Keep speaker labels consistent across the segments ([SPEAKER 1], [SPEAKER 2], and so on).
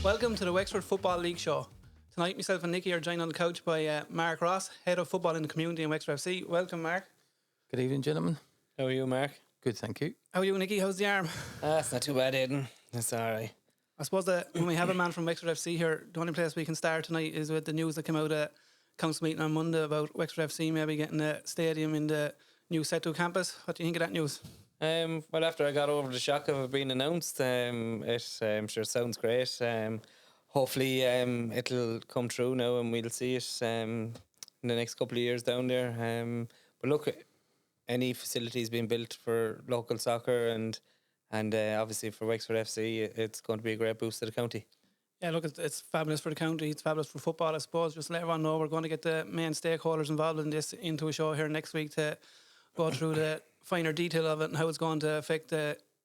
[SPEAKER 1] Welcome to the Wexford Football League show. Tonight, myself and Nicky are joined on the couch by Mark Ross, Head of Football in the Community in Wexford FC. Welcome, Mark.
[SPEAKER 2] Good evening, gentlemen.
[SPEAKER 3] How are you, Mark?
[SPEAKER 2] Good, thank you.
[SPEAKER 1] How are you, Nicky? How's the arm?
[SPEAKER 3] It's not too bad, Aidan. It's all right.
[SPEAKER 1] I suppose that when we have a man from Wexford FC here, the only place we can start tonight is with the news that came out at council meeting on Monday about Wexford FC maybe getting a stadium in the new Setu campus. What do you think of that news?
[SPEAKER 3] Well, after I got over the shock of it being announced, it sure sounds great. Hopefully, it'll come true now, and we'll see it in the next couple of years down there. But look, any facilities being built for local soccer and obviously for Wexford FC, it's going to be a great boost to the county.
[SPEAKER 1] Yeah, look, it's fabulous for the county. It's fabulous for football, I suppose. Just to let everyone know, we're going to get the main stakeholders involved in this into a show here next week to go through the finer detail of it and how it's going to affect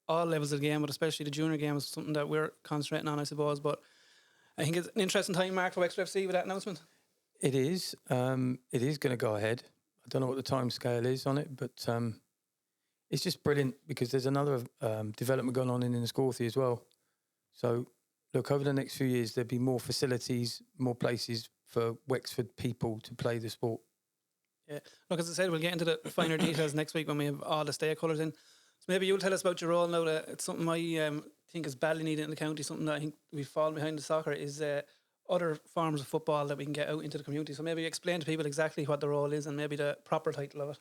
[SPEAKER 1] all levels of the game, but especially the junior game is something that we're concentrating on, I suppose. But I think it's an interesting time, Mark, for Wexford FC with that announcement.
[SPEAKER 2] It is. It is going to go ahead. I don't know what the time scale is on it, but it's just brilliant because there's another development going on in Enniscorthy as well. So, look, over the next few years, there'll be more facilities, more places for Wexford people to play the sport.
[SPEAKER 1] Yeah, look, as I said, we'll get into the finer details next week when we have all the stakeholders in. So maybe you'll tell us about your role now. That it's something I think is badly needed in the county, something that I think we've fallen behind the soccer is other forms of football that we can get out into the community. So maybe explain to people exactly what the role is and maybe the proper title of it.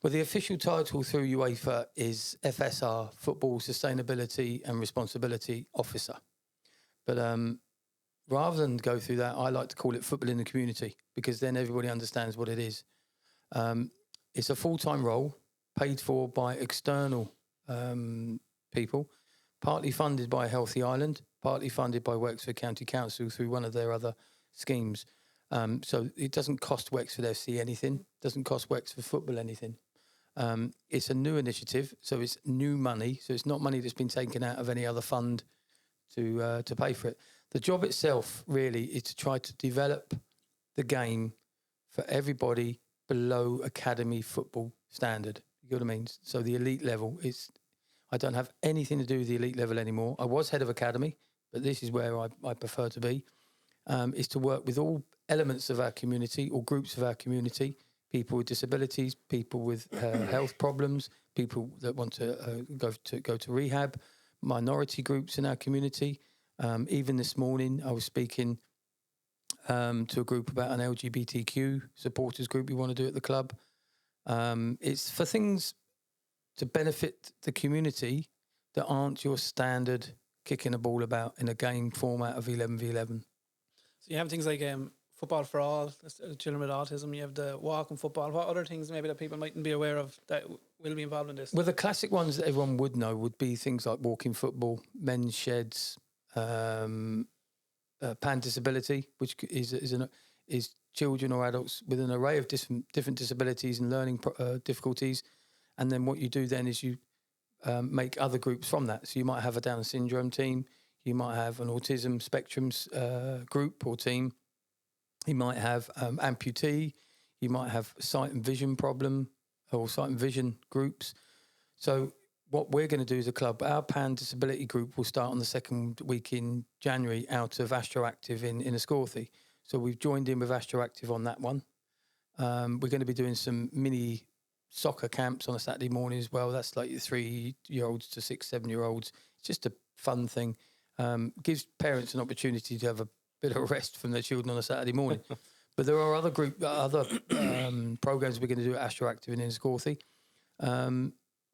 [SPEAKER 2] Well, the official title through UEFA is FSR, Football Sustainability and Responsibility Officer. But rather than go through that, I like to call it football in the community because then everybody understands what it is. It's a full-time role paid for by external people, partly funded by Healthy Island, partly funded by Wexford County Council through one of their other schemes. So it doesn't cost Wexford FC anything, doesn't cost Wexford Football anything. It's a new initiative, so it's new money. So it's not money that's been taken out of any other fund to pay for it. The job itself really is to try to develop the game for everybody below academy football standard. You know what I mean? So the elite level is, I don't have anything to do with the elite level anymore. I was head of academy, but this is where I prefer to be, is to work with all elements of our community or groups of our community, people with disabilities, people with health problems, people that want to go to rehab, minority groups in our community. Even this morning, I was speaking to a group about an LGBTQ supporters group we want to do at the club. It's for things to benefit the community that aren't your standard kicking a ball about in a game format of 11v11.
[SPEAKER 1] So you have things like football for all, children with autism. You have the walk and football. What other things maybe that people mightn't be aware of that will be involved in this?
[SPEAKER 2] Well, the classic ones that everyone would know would be things like walking football, men's sheds, pan disability, which is children or adults with an array of different disabilities and learning difficulties. And then what you do then is you make other groups from that. So you might have a Down syndrome team, you might have an autism spectrum group or team, you might have amputee, you might have sight and vision problem or sight and vision groups. So what we're going to do as a club, our pan disability group will start on the second week in January out of Astroactive in Enniscorthy. So we've joined in with Astroactive on that one. We're going to be doing some mini soccer camps on a Saturday morning as well. That's like 3-year-olds to 6-7-year-olds. It's just a fun thing. Gives parents an opportunity to have a bit of rest from their children on a Saturday morning. But there are other programs we're going to do at Astroactive in Enniscorthy.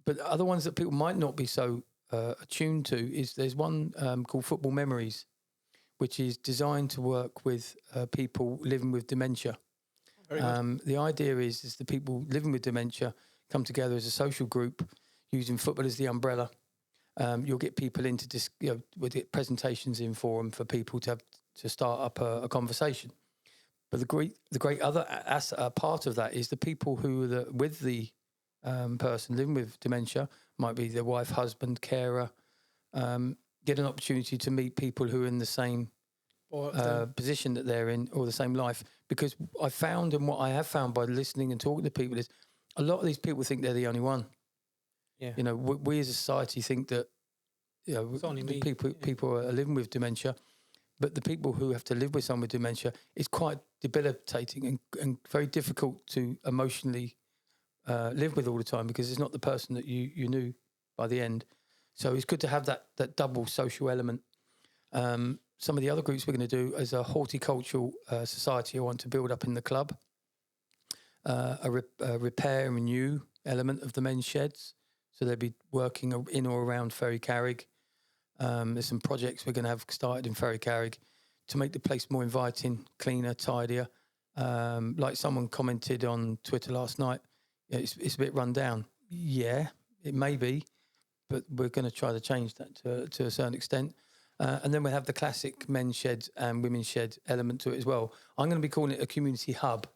[SPEAKER 2] But other ones that people might not be so attuned to is there's one called Football Memories, which is designed to work with people living with dementia. The idea is the people living with dementia come together as a social group using football as the umbrella. You'll get people into we'll get presentations in for them for people to start up a conversation. But the great other part of that is the people who are with the person living with dementia, might be their wife, husband, carer, get an opportunity to meet people who are in the same position that they're in or the same life. Because I found, and what I have found by listening and talking to people, is a lot of these people think they're the only one. Yeah. You know, we as a society think that, you know,
[SPEAKER 1] it's only me.
[SPEAKER 2] People are living with dementia, but the people who have to live with someone with dementia, it's quite debilitating and very difficult to emotionally live with all the time, because it's not the person that you knew by the end. So it's good to have that double social element. Some of the other groups we're going to do is a horticultural society I want to build up in the club, a repair and renew element of the men's sheds. So they'll be working in or around Ferry Carrig. There's some projects we're going to have started in Ferry Carrig to make the place more inviting, cleaner, tidier. Like someone commented on Twitter last night, it's a bit run down. Yeah, it may be, but we're going to try to change that to a certain extent. And then we'll have the classic men's shed and women's shed element to it as well. I'm going to be calling it a community hub.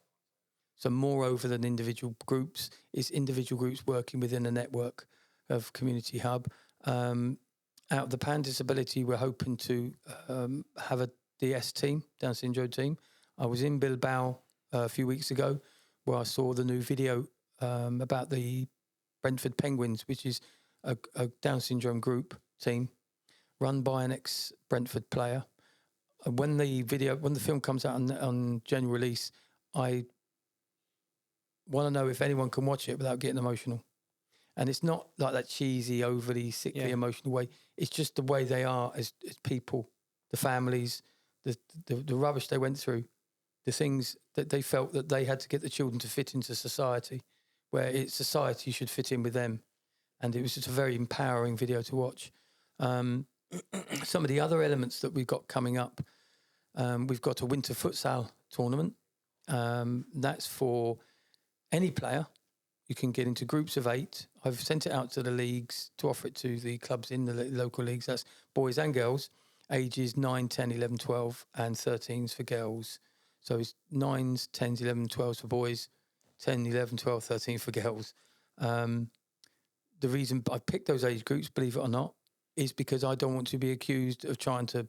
[SPEAKER 2] So moreover than individual groups, it's individual groups working within a network of community hub. Out of the Pan Disability, we're hoping to have a DS team, Down syndrome team. I was in Bilbao a few weeks ago where I saw the new video about the Brentford Penguins, which is a Down syndrome group team run by an ex-Brentford player. When the film comes out on January release, I want to know if anyone can watch it without getting emotional. And it's not like that cheesy, overly sickly, emotional way. It's just the way they are as people, the families, the rubbish they went through, the things that they felt that they had to get the children to fit into society, where society should fit in with them. And it was just a very empowering video to watch. Some of the other elements that we've got coming up, we've got a winter futsal tournament. That's for any player. You can get into groups of 8. I've sent it out to the leagues to offer it to the clubs in the local leagues. That's boys and girls, ages 9, 10, 11, 12, and 13s for girls. So it's 9s, 10s, 11, 12s for boys, 10, 11, 12, 13 for girls. The reason I picked those age groups, believe it or not, is because I don't want to be accused of trying to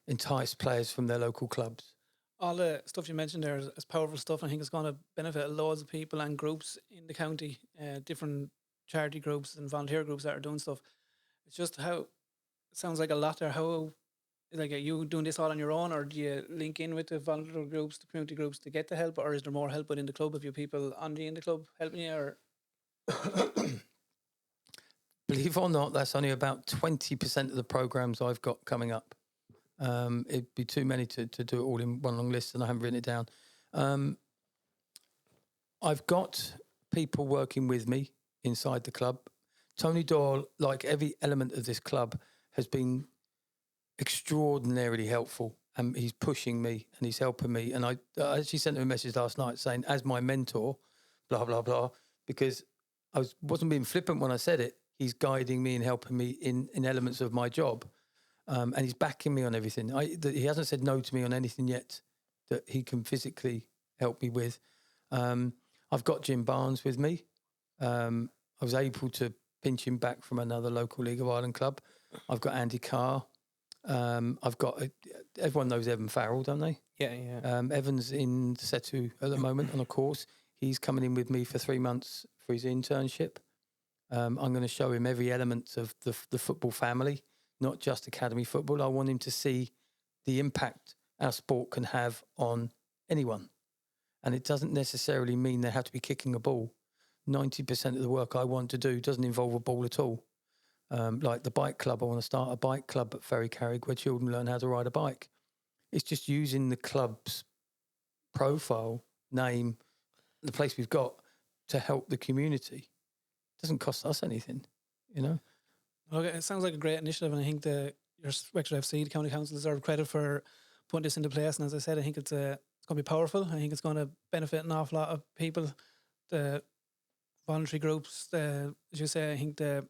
[SPEAKER 2] entice players from their local clubs.
[SPEAKER 1] All the stuff you mentioned there is powerful stuff. I think it's going to benefit loads of people and groups in the county, different charity groups and volunteer groups that are doing stuff. It's just how it sounds like a lot there. How, like, are you doing this all on your own, or do you link in with the volunteer groups, the community groups to get the help, or is there more help within the club? Have you people in the club helping you, or?
[SPEAKER 2] Believe it or not, that's only about 20% of the programs I've got coming up. It'd be too many to do it all in one long list, and I haven't written it down. I've got people working with me inside the club. Tony Doyle, like every element of this club, has been extraordinarily helpful, and he's pushing me and he's helping me. And I actually sent him a message last night saying, as my mentor, blah, blah, blah, because I wasn't being flippant when I said it. He's guiding me and helping me in elements of my job. And he's backing me on everything. He hasn't said no to me on anything yet that he can physically help me with. I've got Jim Barnes with me. I was able to pinch him back from another local League of Ireland club. I've got Andy Carr. I've got everyone knows Evan Farrell, don't they?
[SPEAKER 3] Yeah.
[SPEAKER 2] Evan's in Setu at the moment on a course. He's coming in with me for 3 months for his internship. I'm going to show him every element of the football family, not just academy football. I want him to see the impact our sport can have on anyone. And it doesn't necessarily mean they have to be kicking a ball. 90% of the work I want to do doesn't involve a ball at all. Like the bike club, I want to start a bike club at Ferry Carrig where children learn how to ride a bike. It's just using the club's profile, name, the place we've got to help the community. It doesn't cost us anything, you know?
[SPEAKER 1] Okay, it sounds like a great initiative, and I think your Wexford FC, the county council, deserve credit for putting this into place. And as I said, I think it's going to be powerful. I think it's going to benefit an awful lot of people. The voluntary groups, as you say, I think the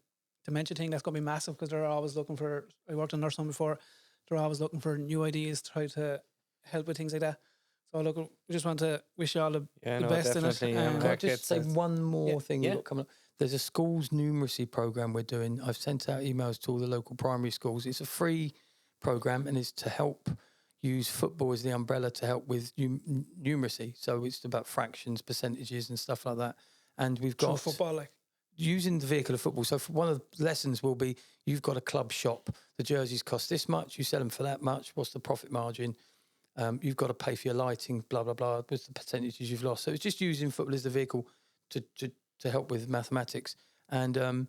[SPEAKER 1] dementia thing, that's going to be massive, because they're always looking for, I worked in nursing home before, they're always looking for new ideas to try to help with things like that. So look, we just want to wish you all the best in it.
[SPEAKER 2] Can I just say one more thing we've got coming up? There's a schools numeracy program we're doing. I've sent out emails to all the local primary schools. It's a free program, and it's to help use football as the umbrella to help with numeracy. So it's about fractions, percentages, and stuff like that. And we've got
[SPEAKER 1] football, like
[SPEAKER 2] using the vehicle of football. So one of the lessons will be you've got a club shop. The jerseys cost this much. You sell them for that much. What's the profit margin? You've got to pay for your lighting, blah, blah, blah. What's the percentages you've lost? So it's just using football as the vehicle to help with mathematics. And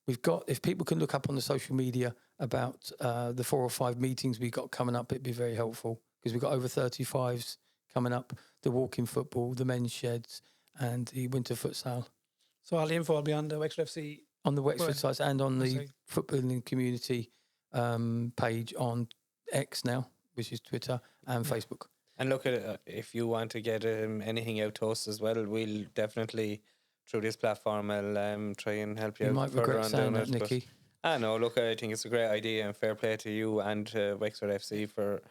[SPEAKER 2] we've got, if people can look up on the social media about the 4 or 5 meetings we've got coming up, it'd be very helpful because we've got over 35s coming up, the walking football, the men's sheds and the winter futsal.
[SPEAKER 1] So all the info will be on the Wexford FC.
[SPEAKER 2] On the Wexford sites and on the footballing community page on X now, which is Twitter and Facebook.
[SPEAKER 3] And look at it, if you want to get anything out to us as well, we'll definitely, through this platform, I'll try and help you out.
[SPEAKER 2] You might regret saying that, Nicky.
[SPEAKER 3] I know, look, I think it's a great idea and fair play to you and Wexford FC for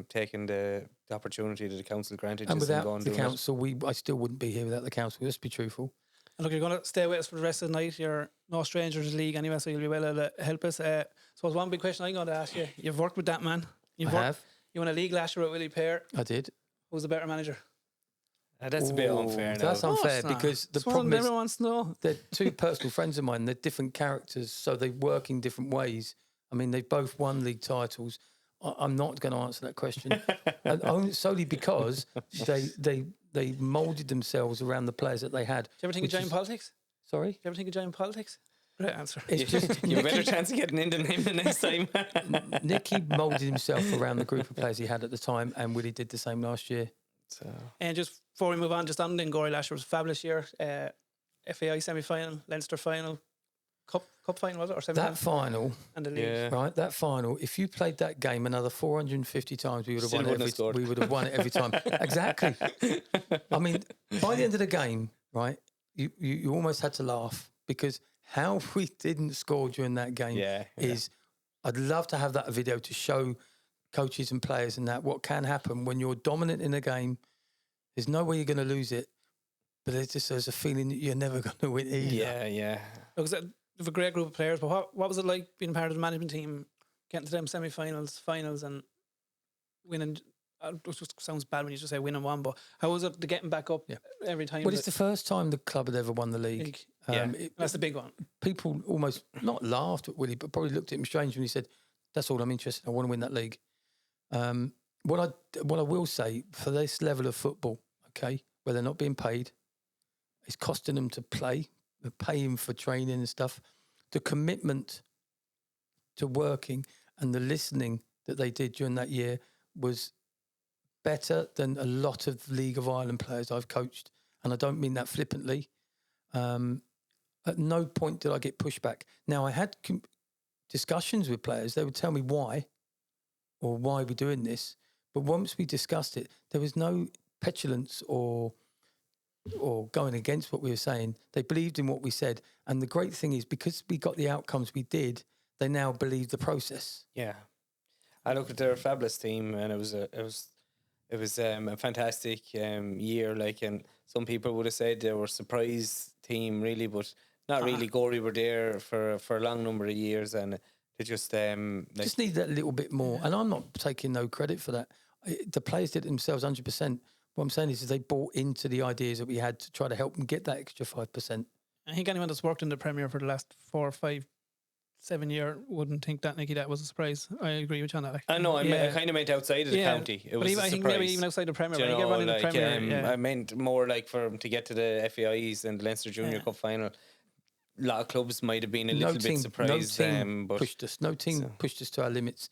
[SPEAKER 3] taking the opportunity that the council granted.
[SPEAKER 2] And without the council, I still wouldn't be here without the council. Let's be truthful.
[SPEAKER 1] And look, you're going to stay with us for the rest of the night. You're no stranger to the league anyway, so you'll be well able to help us. So one big question I'm going to ask you. You've worked with that man.
[SPEAKER 2] I have.
[SPEAKER 1] You won a league last year with Willie Pear.
[SPEAKER 2] I did.
[SPEAKER 1] Who's the better manager?
[SPEAKER 3] That's a bit unfair now.
[SPEAKER 2] That's unfair because the problem is
[SPEAKER 1] everyone wants to know.
[SPEAKER 2] They're two personal friends of mine. They're different characters, so they work in different ways. I mean, they've both won league titles. I'm not going to answer that question, and only solely because they moulded themselves around the players that they had.
[SPEAKER 1] Do you ever think of joining politics?
[SPEAKER 2] Sorry?
[SPEAKER 1] Do you ever think of joining politics? Great answer.
[SPEAKER 2] It's just
[SPEAKER 3] you have a better chance of getting in than him the next time.
[SPEAKER 2] Nicky moulded himself around the group of players he had at the time, and Willie did the same last year.
[SPEAKER 1] So. And just before we move on, just on Glengorry last year was a fabulous year. FAI semi-final, Leinster final, Cup final, was it? Or semi-final?
[SPEAKER 2] That final.
[SPEAKER 1] And the league.
[SPEAKER 2] Right, that final, if you played that game another 450 times, we would have won it every time. Exactly. I mean, by the end of the game, right, you almost had to laugh because how we didn't score during that game is, I'd love to have that video to show coaches and players and that what can happen when you're dominant in a game. There's no way you're going to lose it, but there's a feeling that you're never going to win either.
[SPEAKER 3] Yeah.
[SPEAKER 1] Because we have a great group of players, but what was it like being part of the management team, getting to them semi-finals, finals, and winning? It just sounds bad when you just say win and one, but how was it getting back up every time?
[SPEAKER 2] Well, it's the first time the club had ever won the league.
[SPEAKER 1] That's the big one.
[SPEAKER 2] People almost not laughed at Willie, but probably looked at him strange when he said, "That's all I'm interested in. I want to win that league." What I will say for this level of football, okay, where they're not being paid, it's costing them to play. They're paying for training and stuff. The commitment to working and the listening that they did during that year was better than a lot of League of Ireland players I've coached. And I don't mean that flippantly. At no point did I get pushback. Now, I had discussions with players. They would tell me why we're doing this. But once we discussed it, there was no petulance or going against what we were saying. They believed in what we said. And the great thing is, because we got the outcomes we did, they now believe the process.
[SPEAKER 3] Yeah. I look at their fabulous team, and it was a fantastic year. Like, and some people would have said they were a surprise team, really, but not really. Gorey were there for a long number of years, and they just
[SPEAKER 2] just need that little bit more. And I'm not taking no credit for that. The players did it themselves 100%. What I'm saying is they bought into the ideas that we had to try to help them get that extra 5%.
[SPEAKER 1] I think anyone that's worked in the Premier for the last 4, 5, 7 years wouldn't think that, Nicky, that was a surprise. I agree with you on that.
[SPEAKER 3] I know, I kind of meant outside of the county. It was
[SPEAKER 1] I think maybe even outside the Premier. In the Premier,
[SPEAKER 3] I meant more like for them to get to the FAIs and the Leinster Junior Cup final. A lot of clubs might have been a little bit surprised.
[SPEAKER 2] No team pushed us. No team pushed us to our limits.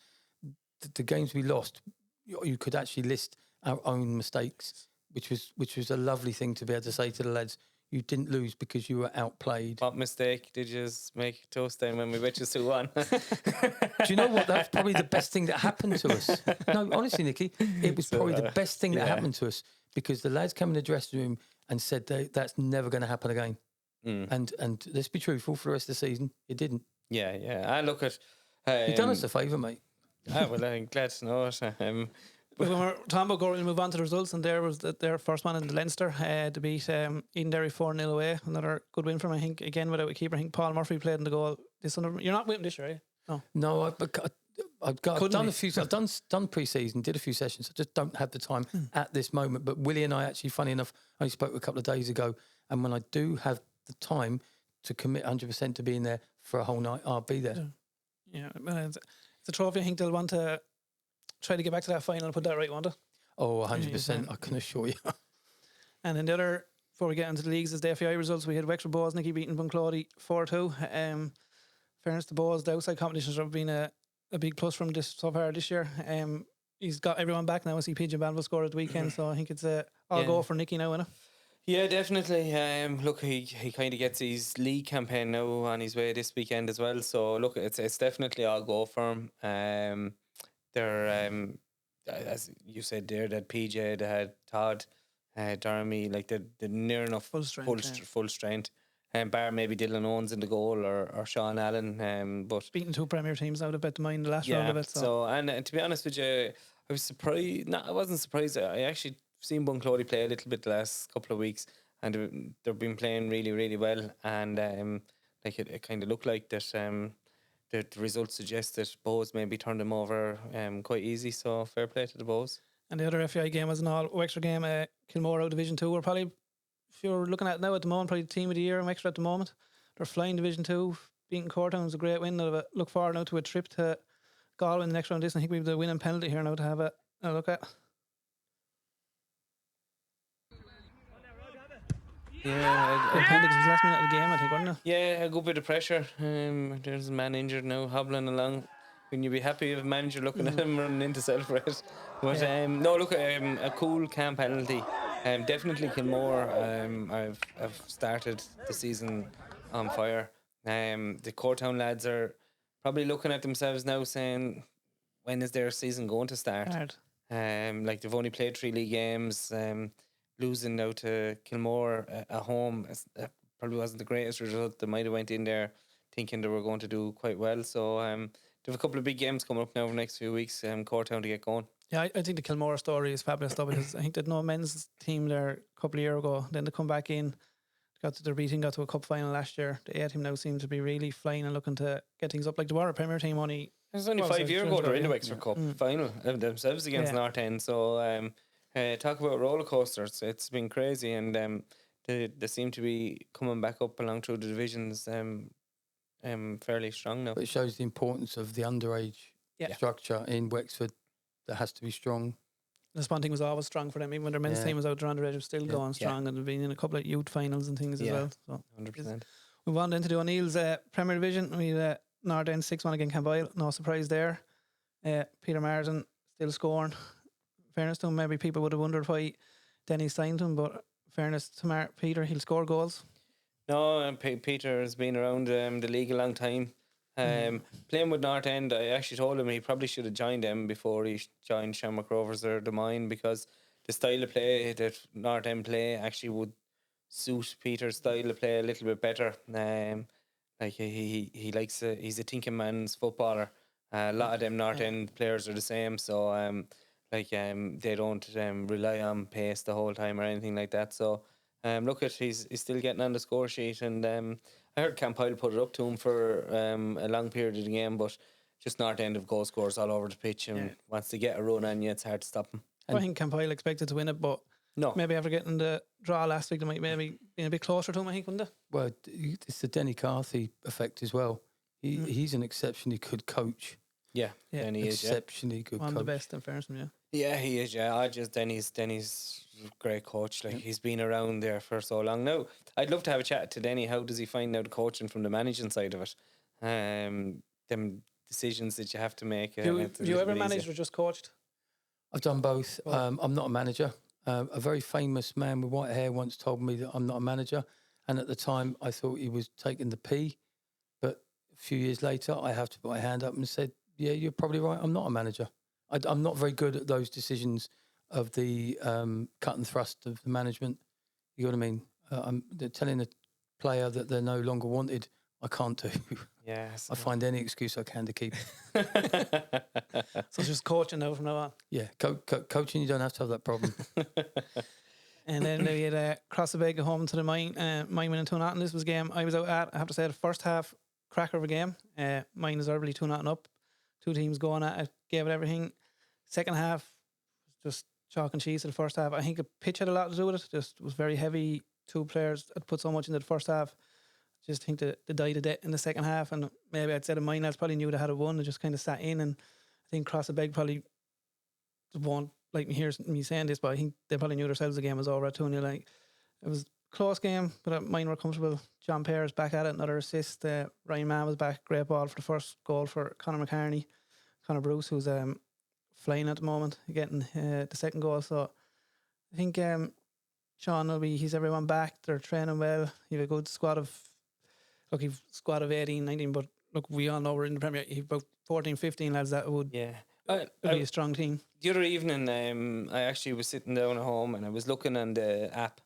[SPEAKER 2] The games we lost, you could actually list our own mistakes, which was a lovely thing to be able to say to the lads. You didn't lose because you were outplayed.
[SPEAKER 3] What mistake did you make toast then when we bet you 2-1?
[SPEAKER 2] Do you know what? That's probably the best thing that happened to us. No, honestly, Nicky, it was probably the best thing that happened to us because the lads came in the dressing room and said that's never going to happen again. And let's be truthful, for the rest of the season, it didn't.
[SPEAKER 3] Yeah. I look at...
[SPEAKER 2] You've done us a favour, mate.
[SPEAKER 3] Well, I'm glad to know it.
[SPEAKER 1] When we're talking about Gorey, we'll move on to the results, and there was their first one in the Leinster to beat Aidan Nicky 4-0 away. Another good win for them, I think, again without a keeper. I think Paul Murphy played in the goal. You're not with him this year, are you?
[SPEAKER 2] No, I've done pre-season, did a few sessions. I just don't have the time at this moment. But Willie and I actually, funny enough, only spoke a couple of days ago, and when I do have the time to commit 100% to being there for a whole night, I'll be there.
[SPEAKER 1] Yeah, it's a trophy. I think they'll want to try to get back to that final and put that right, won't it?
[SPEAKER 2] Oh, 100%, I can assure you.
[SPEAKER 1] And then the other, before we get into the leagues, is the FAI results. We had Wexford Bows Nicky beating Bunclody 4-2. Fairness to Bows, the outside competitions have been a big plus from this so far this year. He's got everyone back now. I see PJ Banville scored at the weekend, so I think it's all go for Nicky now, isn't it?
[SPEAKER 3] Yeah, definitely. Look, he kind of gets his league campaign now on his way this weekend as well. So look, it's definitely all go for him. They're as you said there, that PJ, they had Todd, Jeremy, like they're near enough full strength. And bar maybe Dylan Owens in the goal or Sean Allen. But
[SPEAKER 1] beating 2 Premier teams out of Betxs the last round of it.
[SPEAKER 3] So and to be honest with you, I was surprised. No, I wasn't surprised. I actually seen Bunclody play a little bit the last couple of weeks, and they've been playing really, really well. And like it kind of looked like that. The results suggest that Bows maybe turned them over quite easy. So fair play to the Bows.
[SPEAKER 1] And the other FAI game was an all Wexford game. Kilmore out Division 2. We're probably, if you're looking at it now at the moment, probably the team of the year in Wexford at the moment. They're flying Division 2. Beating Cortown was a great win. They'll look forward now to a trip to Galway in the next round. I think we have the winning penalty here now to have a look at.
[SPEAKER 3] Yeah,
[SPEAKER 1] appendix was last minute of the game, I think, wasn't it?
[SPEAKER 3] Yeah, a good bit of pressure. There's a man injured now, hobbling along. Wouldn't you be happy if a manager looking at him running into self-rest? But no, look, a cool, calm penalty. Definitely Kilmore. I've started the season on fire. The Cortown lads are probably looking at themselves now, saying, when is their season going to start? Like they've only played 3 league games. Losing now to Kilmore at home probably wasn't the greatest result. They might have went in there thinking they were going to do quite well. So they have a couple of big games coming up now over the next few weeks. Cortown to get going. Yeah,
[SPEAKER 1] I think the Kilmore story is fabulous though, because I think they'd no men's team there a couple of years ago. Then they come back in, got to their beating, got to a cup final last year. The A team now seems to be really flying and looking to get things up. Like they were a Premier team only.
[SPEAKER 3] It was only 5 years ago they were in the Wexford Cup final themselves against North End. So talk about roller coasters. It's been crazy, and they seem to be coming back up along through the divisions fairly strong now.
[SPEAKER 2] But it shows the importance of the underage structure in Wexford that has to be strong.
[SPEAKER 1] The Sponting was always strong for them, even when their men's team was out, their underage was still going strong, and they've been in a couple of youth finals and things as well. So
[SPEAKER 3] 100%.
[SPEAKER 1] Move on then to the O'Neill's Premier Division. We had North End 6-1 against Camboyle. No surprise there. Peter Martin still scoring. Fairness to him, maybe people would have wondered why Denny signed him, but fairness to Peter, he'll score goals.
[SPEAKER 3] No, Peter has been around the league a long time. Playing with North End, I actually told him he probably should have joined them before he joined Shamrock Rovers or the Mine, because the style of play that North End play actually would suit Peter's style of play a little bit better. Like he likes he's a thinking man's footballer. A lot of them North End players are the same, so they don't rely on pace the whole time or anything like that. So look at he's still getting on the score sheet, and I heard Campile put it up to him for a long period of the game, but just North End of goal scorers all over the pitch, and once they get a run on you, it's hard to stop them.
[SPEAKER 1] I think Campile expected to win it, but maybe after getting the draw last week, they might maybe be a bit closer to him, I think, wouldn't they?
[SPEAKER 2] Well, it's the Denny Carthy effect as well. He's an exceptionally good coach.
[SPEAKER 3] Yeah, and he is
[SPEAKER 2] exceptionally good.
[SPEAKER 1] One
[SPEAKER 2] coach.
[SPEAKER 1] of the best in fairness,
[SPEAKER 3] Yeah, he is. Yeah, Denny's a great coach. Like he's been around there for so long now. I'd love to have a chat to Denny. How does he find out the coaching from the managing side of it? Them decisions that you have to make.
[SPEAKER 1] Have you ever managed or just coached?
[SPEAKER 2] I've done both. I'm not a manager. A very famous man with white hair once told me that I'm not a manager, and at the time I thought he was taking the P. But a few years later, I have to put my hand up and said, "Yeah, you're probably right. I'm not a manager. I'm not very good at those decisions of the cut and thrust of the management. You know what I mean? They're telling a player that they're no longer wanted. I can't do.
[SPEAKER 3] Yes,
[SPEAKER 2] I find any excuse I can to keep.
[SPEAKER 1] So it's just coaching now from now on.
[SPEAKER 2] Yeah, coaching. You don't have to have that problem.
[SPEAKER 1] And then they had Crossabeg home to the Mine. Mine winning 2-0. This was a game I was out at. I have to say the first half cracker of a game. Mine is early 2-0 up. Two teams going at it, gave it everything. Second half just chalk and cheese to the first half. I think the pitch had a lot to do with it. Just was very heavy. Two players had put so much into the first half. Just think that they died a death in the second half, and maybe I'd say the mine lads probably knew they had a won and just kind of sat in. And I think Cross the Beg probably won't like me hear me saying this, but I think they probably knew themselves the game was over at 2-0. Like, it was a close game, but mine were comfortable. John Pear's back at it, another assist. Ryan Mann was back, great ball for the first goal for Conor McCartney. Conor Bruce, who's flying at the moment, getting the second goal. So I think Sean will he's everyone back. They're training well. You have a good squad of 18, 19, but look, we all know we're in the Premier. You've about 14, 15 lads that would be a strong team.
[SPEAKER 3] The other evening, I actually was sitting down at home and I was looking on the app,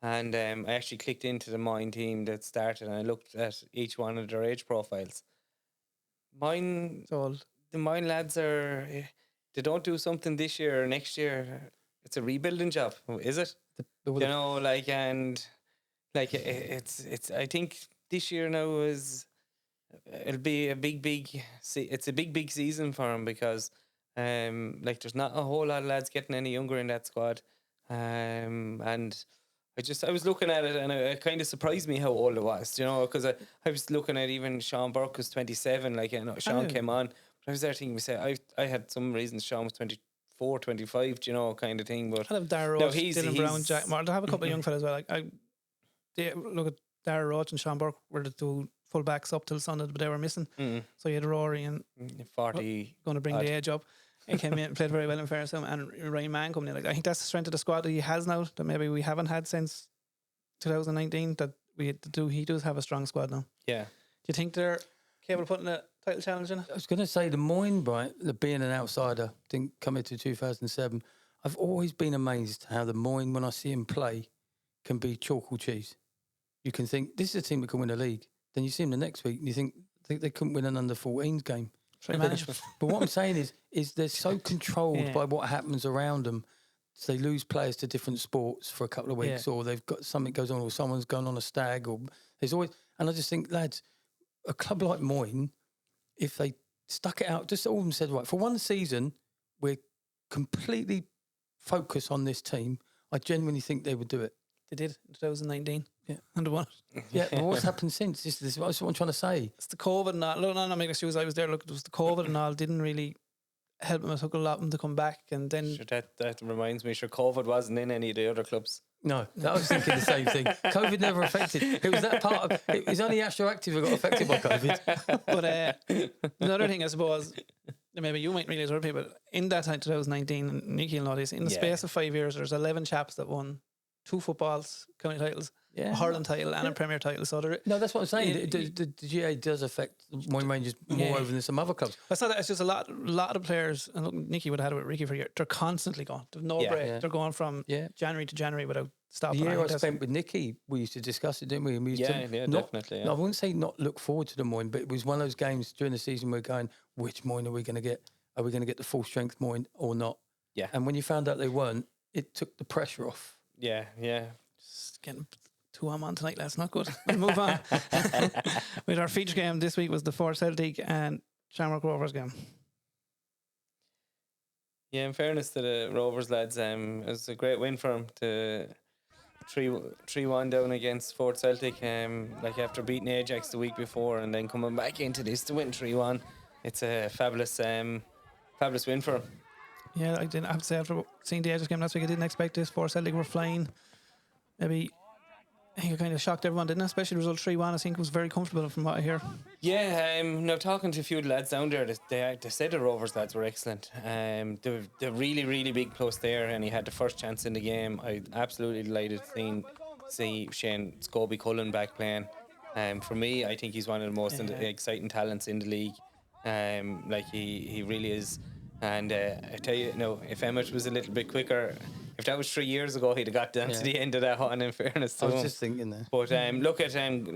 [SPEAKER 3] and I actually clicked into the Mine team that started, and I looked at each one of their age profiles. The Mine lads they don't do something this year or next year, it's a rebuilding job, is it? It's I think this year now it'll be a big season for him, because there's not a whole lot of lads getting any younger in that squad, and I was looking at it and it kind of surprised me how old it was, because I was looking at even Sean Burke was 27, Sean came on, but I was there thinking, I had some reasons Sean was 24, 25, kind of thing, but
[SPEAKER 1] I have Darragh Roach, Dylan Brown, Jack Martin. I have a couple of young fellas as well. Look at Darragh Roach and Sean Burke were the two full backs up till Sunday, but they were missing. So you had Rory and
[SPEAKER 3] 40
[SPEAKER 1] going to bring the age up. He came in and played very well in fairness to him, and Ryan Mann coming in. I think that's the strength of the squad that he has now, that maybe we haven't had since 2019. That he does have a strong squad now.
[SPEAKER 3] Yeah.
[SPEAKER 1] Do you think they're capable of putting a title challenge in it?
[SPEAKER 2] I was going to say the Moyne, right, being an outsider, didn't come into 2007. I've always been amazed how the Moyne, when I see him play, can be chalk or cheese. You can think, this is a team that can win a league. Then you see them the next week and you think they couldn't win an under-14s game. But what I'm saying is they're so controlled by what happens around them. So they lose players to different sports for a couple of weeks, or they've got something goes on, or someone's gone on a stag, or there's always. And I just think, lads, a club like Moyne, if they stuck it out, just all of them said, right, for one season, we're completely focused on this team. I genuinely think they would do it.
[SPEAKER 1] They did in 2019. Yeah, under what?
[SPEAKER 2] Yeah, well, what's happened since? This is what I'm trying to say.
[SPEAKER 1] It's the COVID and all. No, making excuse. I was there. Look, it was the COVID and all. Didn't really help them. It took a lot of them to come back, and then
[SPEAKER 3] that reminds me. COVID wasn't in any of the other clubs.
[SPEAKER 2] No, I was thinking the same thing. COVID never affected. It was that part of it. Was only Astro Active who got affected by COVID.
[SPEAKER 1] But another thing, I suppose, maybe you might realise, other people in that time, 2019, and Nicky and all this, in the space of 5 years, there's 11 chaps that won 2 footballs, county titles, a hurling title and a Premier title. So no,
[SPEAKER 2] that's what I'm saying. The GA does affect Moyne Rangers more over than some other clubs.
[SPEAKER 1] It's not that, it's just a lot of players, and look, Nicky would have had it with Ricky for a year. They're constantly going. There's no break. Yeah. They're going from January to January without stopping.
[SPEAKER 2] The year I spent with Nicky, we used to discuss it, didn't we? And we used
[SPEAKER 3] definitely. Yeah.
[SPEAKER 2] No, I wouldn't say not look forward to the Moyne, but it was one of those games during the season we're going, which Moyne are we going to get? Are we going to get the full strength Moyne or not?
[SPEAKER 3] Yeah.
[SPEAKER 2] And when you found out they weren't, it took the pressure off.
[SPEAKER 3] Yeah.
[SPEAKER 1] Just getting too on tonight, that's not good. We'll move on. With our feature game this week was the Fort Celtic and Shamrock Rovers game.
[SPEAKER 3] Yeah, in fairness to the Rovers lads, it was a great win for them to 3-1 down against Fort Celtic. After beating Ajax the week before and then coming back into this to win 3-1, it's a fabulous win for them.
[SPEAKER 1] Yeah, I didn't have to say, after seeing the Ajax game last week, I didn't expect this. Fort Celtic were flying. Maybe I think it kind of shocked everyone, didn't it? Especially the result 3-1. I think it was very comfortable from what I hear.
[SPEAKER 3] Yeah, now talking to a few lads down there, they said the Rovers lads were excellent. The really, really big plus there, and he had the first chance in the game. I absolutely delighted to see Shane Scobie Cullen back playing. For me, I think he's one of the most exciting talents in the league. He really is. And I tell you, if Emmett was a little bit quicker, if that was 3 years ago, he'd have got down to the end of that one, in fairness to him.
[SPEAKER 2] I was just thinking that.
[SPEAKER 3] But look at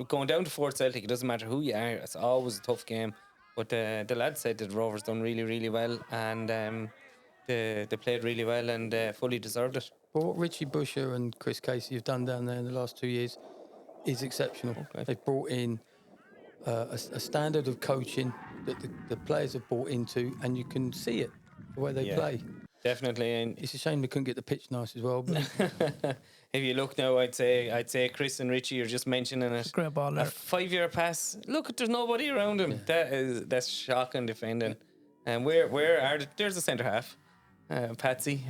[SPEAKER 3] going down to Fort Celtic, it doesn't matter who you are, it's always a tough game. But the lads said that the Rovers done really, really well, and they played really well and fully deserved it.
[SPEAKER 2] But what Richie Busher and Chris Casey have done down there in the last 2 years is exceptional. Okay. They've brought in a standard of coaching that the players have bought into, and you can see it the way they play.
[SPEAKER 3] definitely. And
[SPEAKER 2] It's a shame they couldn't get the pitch nice as well. But
[SPEAKER 3] if you look now, I'd say Chris and Richie are just mentioning it.
[SPEAKER 1] Great ball
[SPEAKER 3] A
[SPEAKER 1] there.
[SPEAKER 3] 5-year pass. Look, there's nobody around him. That's shocking defending. And there's the centre half, Patsy.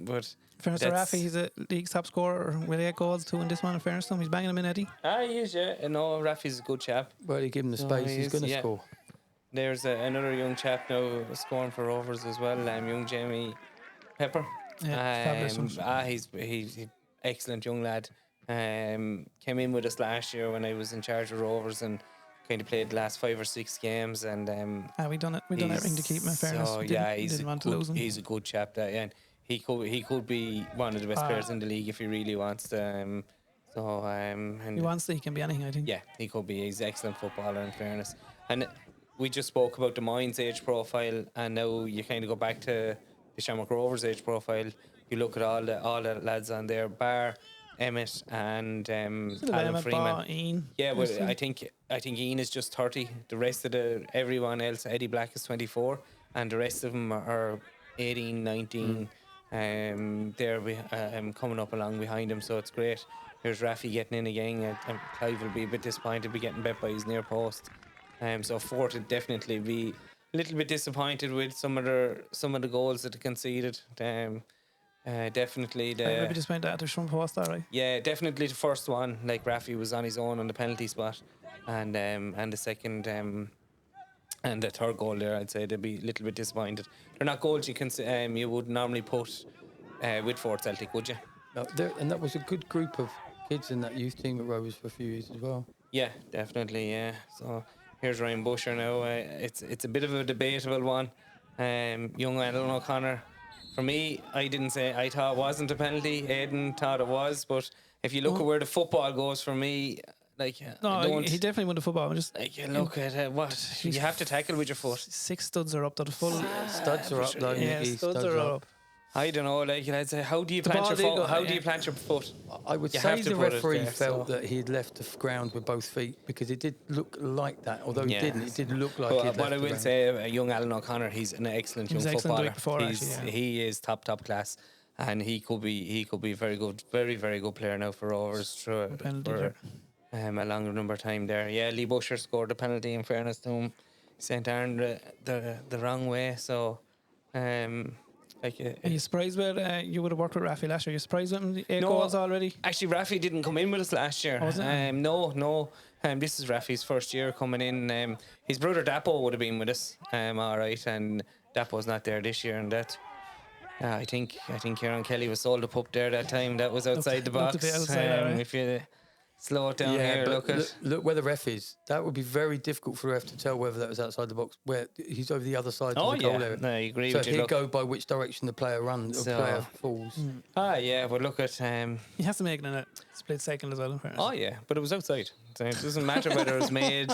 [SPEAKER 3] But
[SPEAKER 1] Fairness to Rafi, he's a league's top scorer with 8 goals, 2 in this one. In fairness to him, he's banging them in, Eddie.
[SPEAKER 3] He is, yeah. No, Rafi's a good chap.
[SPEAKER 2] well, you give him the
[SPEAKER 3] No,
[SPEAKER 2] space,
[SPEAKER 3] he
[SPEAKER 2] he's
[SPEAKER 3] is,
[SPEAKER 2] going to
[SPEAKER 3] yeah.
[SPEAKER 2] score.
[SPEAKER 3] There's another young chap now scoring for Rovers as well. Young Jamie Pepper.
[SPEAKER 1] Yeah, fabulous.
[SPEAKER 3] He's excellent young lad. Came in with us last year when I was in charge of Rovers and kind of played the last 5 or 6 games. And
[SPEAKER 1] We done everything to keep him. In fairness,
[SPEAKER 3] so,
[SPEAKER 1] we
[SPEAKER 3] yeah,
[SPEAKER 1] didn't want to lose him.
[SPEAKER 3] he's a good chap. And he could be one of the best players in the league if he really wants to. And
[SPEAKER 1] He wants to. He can be anything, I think.
[SPEAKER 3] yeah, he could be. He's an excellent footballer, in fairness. And we just spoke about the Mines age profile, and now you kind of go back to the Shamrock Rovers age profile. You look at all the lads on there, bar Emmett and Alan Freeman.
[SPEAKER 1] Ian.
[SPEAKER 3] Yeah, well, I think Ian is just 30. The rest of everyone else, Eddie Black is 24, and the rest of them are 18, 19. They're coming up along behind him, so it's great. There's Rafi getting in again. Clive will be a bit disappointed to be getting bet by his near post. So Fort would definitely be a little bit disappointed with some of the goals that they conceded. Definitely
[SPEAKER 1] Maybe just went out to front post, all right.
[SPEAKER 3] yeah, definitely the first one. Like Rafi was on his own on the penalty spot, and the second and the third goal there, I'd say they'd be a little bit disappointed. They're not goals you would normally put with Fort Celtic, would you?
[SPEAKER 2] No, and that was a good group of kids in that youth team at Rovers for a few years as well.
[SPEAKER 3] Yeah, definitely. Yeah. So here's Ryan Busher now. It's a bit of a debatable one. Young Alan O'Connor. For me, I thought it wasn't a penalty. Aidan thought it was, but if you look at where the football goes, for me, like
[SPEAKER 1] he definitely won the football.
[SPEAKER 3] You look at what you have to tackle with your foot.
[SPEAKER 1] 6 studs are up to the full.
[SPEAKER 2] Studs are up though.
[SPEAKER 1] Yeah,
[SPEAKER 2] Nicky,
[SPEAKER 1] studs are up.
[SPEAKER 3] I don't know, like I'd say, how do you
[SPEAKER 1] The
[SPEAKER 3] plant
[SPEAKER 1] ball
[SPEAKER 3] your
[SPEAKER 1] did
[SPEAKER 3] foot?
[SPEAKER 1] go-
[SPEAKER 3] How do
[SPEAKER 1] yeah.
[SPEAKER 3] you plant your foot?
[SPEAKER 2] I would
[SPEAKER 3] You
[SPEAKER 2] say
[SPEAKER 3] have to
[SPEAKER 2] the
[SPEAKER 3] put it
[SPEAKER 2] referee
[SPEAKER 3] there,
[SPEAKER 2] felt
[SPEAKER 3] so-
[SPEAKER 2] that he had left the ground with both feet because it did look like that. Although he
[SPEAKER 3] Yeah.
[SPEAKER 2] didn't, it did look like
[SPEAKER 3] Well,
[SPEAKER 2] he'd
[SPEAKER 3] what
[SPEAKER 2] left
[SPEAKER 3] I
[SPEAKER 2] the
[SPEAKER 3] will
[SPEAKER 2] ground.
[SPEAKER 3] say, young Alan O'Connor, he's an excellent
[SPEAKER 1] He
[SPEAKER 3] young
[SPEAKER 1] was excellent the
[SPEAKER 3] footballer.
[SPEAKER 1] week before, actually, yeah.
[SPEAKER 3] He is top class, and he could be very good, very good player now for Rovers for
[SPEAKER 1] penalty
[SPEAKER 3] a longer number of time there. Yeah, Lee Busher scored the penalty. In fairness to him, he sent Aaron the wrong way. So,
[SPEAKER 1] Are you surprised with you would have worked with Rafi last year? You surprised with him? 8 goals already?
[SPEAKER 3] Actually, Rafi didn't come in with us last year.
[SPEAKER 1] Oh, was it?
[SPEAKER 3] No. This is Rafi's first year coming in. His brother Dapo would have been with us. All right, and Dapo's not there this year, and that. I think Kieran Kelly was sold a pup there that time. That was outside the
[SPEAKER 1] Looked
[SPEAKER 3] box.
[SPEAKER 1] a bit outside, alright.
[SPEAKER 3] If you slow it down here,
[SPEAKER 2] but
[SPEAKER 3] look at.
[SPEAKER 2] look where the ref is. That would be very difficult for the ref to tell whether that was outside the box. Where he's over the other side
[SPEAKER 3] Oh
[SPEAKER 2] of the goal
[SPEAKER 3] yeah,
[SPEAKER 2] area.
[SPEAKER 3] no, I agree
[SPEAKER 2] So
[SPEAKER 3] with you.
[SPEAKER 2] he'd
[SPEAKER 3] Look.
[SPEAKER 2] go by which direction the player runs or
[SPEAKER 3] So-
[SPEAKER 2] player falls.
[SPEAKER 3] Yeah, but look at.
[SPEAKER 1] He has to make it in a split second as well. In fairness.
[SPEAKER 3] Oh yeah, but it was outside. So it doesn't matter whether it was made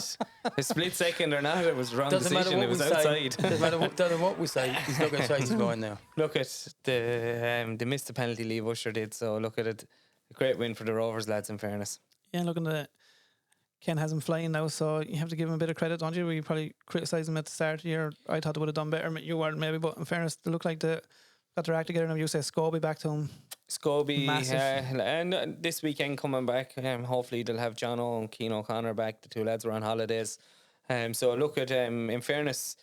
[SPEAKER 3] a split second or not. It was the wrong
[SPEAKER 2] Doesn't matter
[SPEAKER 3] decision.
[SPEAKER 2] what
[SPEAKER 3] It was
[SPEAKER 2] we say.
[SPEAKER 3] outside.
[SPEAKER 2] Doesn't matter what we say. He's not going to say he's fine now.
[SPEAKER 3] Look at they missed the penalty. Lee Busher did. So look at it. A great win for the Rovers lads. In fairness.
[SPEAKER 1] Yeah, looking at Ken has him flying now, so you have to give him a bit of credit, don't you? We probably criticised him at the start of the year. I thought they would have done better. You weren't maybe, but in fairness, they look like they got their act together now. You say Scobie back to him.
[SPEAKER 3] Scobie,
[SPEAKER 1] Massive.
[SPEAKER 3] and this weekend coming back, hopefully they'll have John O and Keane O'Connor back. The 2 lads were on holidays. So look at, in fairness,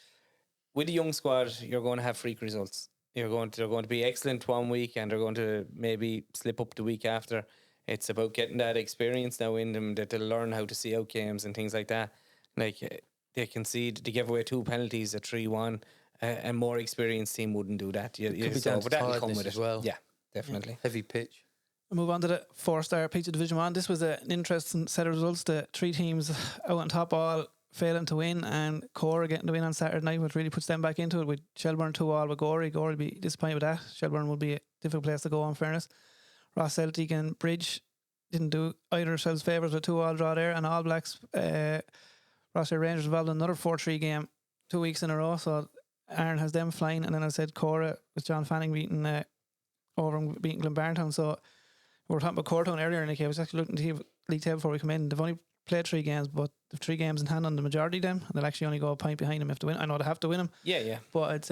[SPEAKER 3] with the young squad, you're going to have freak results. They're going to be excellent one week and they're going to maybe slip up the week after. It's about getting that experience now in them that they'll learn how to see out games and things like that. Like they gave away 2 penalties at 3-1. A more experienced team wouldn't do that.
[SPEAKER 2] Could be down to
[SPEAKER 3] but that'll come
[SPEAKER 2] tiredness
[SPEAKER 3] with
[SPEAKER 2] as
[SPEAKER 3] it.
[SPEAKER 2] well.
[SPEAKER 3] Yeah, definitely.
[SPEAKER 2] Heavy pitch.
[SPEAKER 1] We'll move on to the 4-star Pizza Division 1. This was an interesting set of results. The 3 teams out on top all failing to win, and Cora getting the win on Saturday night, which really puts them back into it with Shelburne 2-2 with Gorey. Gorey will be disappointed with that. Shelburne will be a difficult place to go, in fairness. Ross Celtic and Bridge didn't do either themselves favours with 2-2 draw there, and All Blacks, Ross Rangers involved in another 4-3 game 2 weeks in a row, so Aaron has them flying. And then I said Cora with John Fanning beating over and beating Glenbarntown. So we were talking about Cortown earlier, Nicky. I was actually looking at the league table before we come in. They've only played 3 games, but they've 3 games in hand on the majority of them, and they'll actually only go a point behind them if they win. I know they have to win them,
[SPEAKER 3] Yeah.
[SPEAKER 1] but it's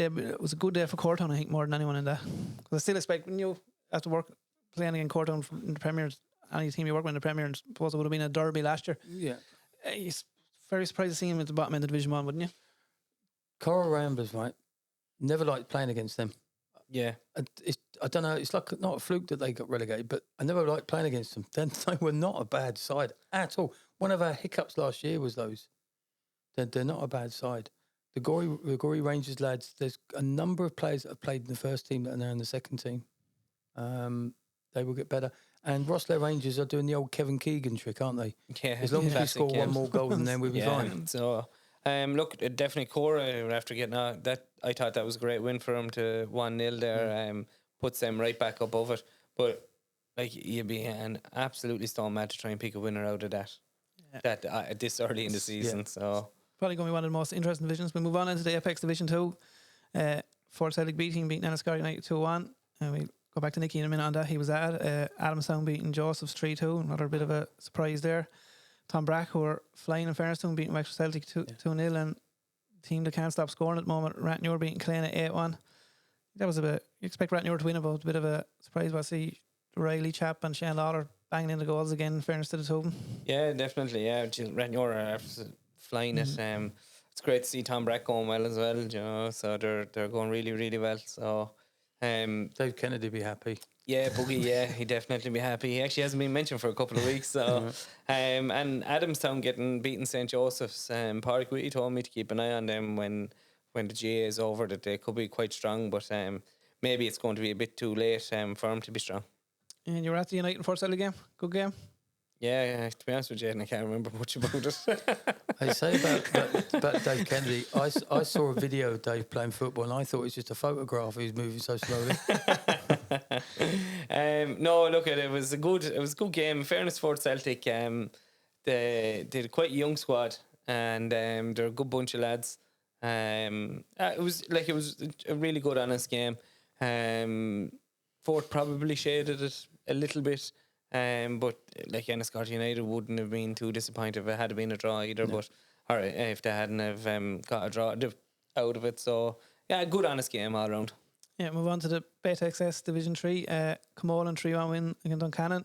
[SPEAKER 1] it was a good day for Cortown, I think, more than anyone in that. Because I still expect when you have to work playing against Cortown in the Premier, any team you work with in the Premier, and suppose it would have been a derby last year.
[SPEAKER 2] Yeah.
[SPEAKER 1] You're very surprised to see him at the bottom end of Division 1, wouldn't you?
[SPEAKER 2] Coral Ramblers, right? Never liked playing against them.
[SPEAKER 3] Yeah.
[SPEAKER 2] I don't know. It's like not a fluke that they got relegated, but I never liked playing against them. Then they were not a bad side at all. One of our hiccups last year was those. They're not a bad side. The Gorey Rangers lads, there's a number of players that have played in the first team that are now in the second team. They will get better. And Rosslare Rangers are doing the old Kevin Keegan trick, aren't they?
[SPEAKER 3] Yeah.
[SPEAKER 2] As long as we score one more goal than them, we'll be fine.
[SPEAKER 3] So, look, definitely Cora, after getting out, that I thought that was a great win for them to 1-0 there, puts them right back above it. But, like, you'd be an absolutely stone mad to try and pick a winner out of that. Yeah. This early in the season, so...
[SPEAKER 1] Probably going to be one of the most interesting divisions. We move on into the Apex Division 2. Fort Celtic B team beating Enniscorthy United 2-1. And we go back to Nicky in a minute on that. He was at Adamstown beating Joseph's 3-2. Another bit of a surprise there. Tom Brack, who are flying in fairness to him, beating Wexford Celtic 2-0. And the team that can't stop scoring at the moment, Ratnure beating Clane 8-1. That was a bit... You expect Ratnure to win, but it was a bit of a surprise. I see the Riley chap and Shane Lawler banging in the goals again, in fairness to the two of them.
[SPEAKER 3] Yeah, definitely. Yeah, Ratnure are flying it. It's great to see Tom Brack going well as well, you know, so they're going really, really well. So
[SPEAKER 2] Dave Kennedy be happy.
[SPEAKER 3] Yeah, Boogie, yeah, he'd definitely be happy. He actually hasn't been mentioned for a couple of weeks. So and Adamstown getting beaten St. Joseph's. Pádraig Whitty told me to keep an eye on them when the GA is over, that they could be quite strong, but maybe it's going to be a bit too late for them to be strong.
[SPEAKER 1] And you were at the United and Fort Celtic game? Good game?
[SPEAKER 3] Yeah, to be honest with you, I can't remember much about it.
[SPEAKER 2] I say about Dave Kennedy, I saw a video of Dave playing football and I thought it was just a photograph. He was moving so slowly.
[SPEAKER 3] No, look, it was a good game. In fairness, Fort Celtic, they did quite a young squad, and they're a good bunch of lads. It was a really good, honest game. Fort probably shaded it a little bit. But like Enniscorthy United wouldn't have been too disappointed if it had been a draw either. No. But all right, if they hadn't have got a draw out of it, so yeah, a good honest game all around. Yeah,
[SPEAKER 1] move on to the Betxs Division 3. Camolan 3-1 win against Duncannon.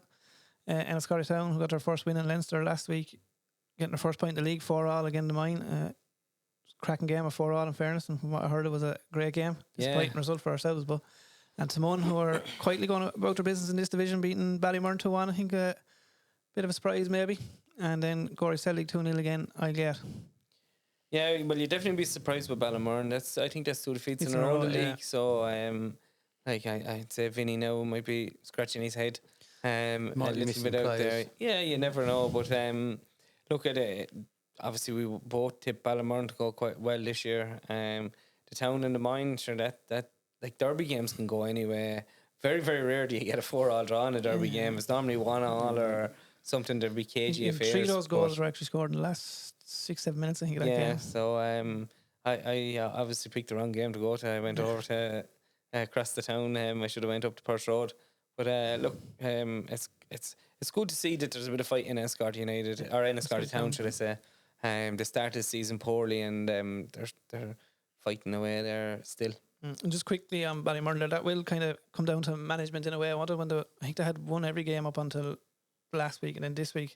[SPEAKER 1] Enniscorthy Town, who got their first win in Leinster last week, getting their first point in the league, 4-4 again to mine. Cracking game of 4-4 in fairness, and from what I heard, it was a great game. Disappointing result for ourselves, but. And Timon, who are quietly going about their business in this division, beating Ballymurn 2-1. I think a bit of a surprise maybe. And then Gorey Celtic 2-0 again, I get.
[SPEAKER 3] Yeah, well, you'd definitely be surprised with Ballymurn. I think that's 2 defeats in a row in the league. So, I'd say Vinny now might be scratching his head a little bit out there. Yeah, you never know. But look at it. Obviously, we both tipped Ballymurn to go quite well this year. The town and the mine, sure, that like derby games can go anyway. Very, very rare do you get a 4-4 draw in a derby game. It's normally 1-1 or something. There'd be cagey affairs. 3 of those goals were actually scored in the last 6-7 minutes, I think. That game. So I obviously picked the wrong game to go to. I went over to across the town. I should have went up to Perth Road. But look, it's good to see that there's a bit of fight in Enniscorthy United or Enniscorthy Town, should I say. They started the season poorly, and they're fighting away there still. And just quickly on Ballymurn, that will kind of come down to management in a way. I think they had won every game up until last week, and then this week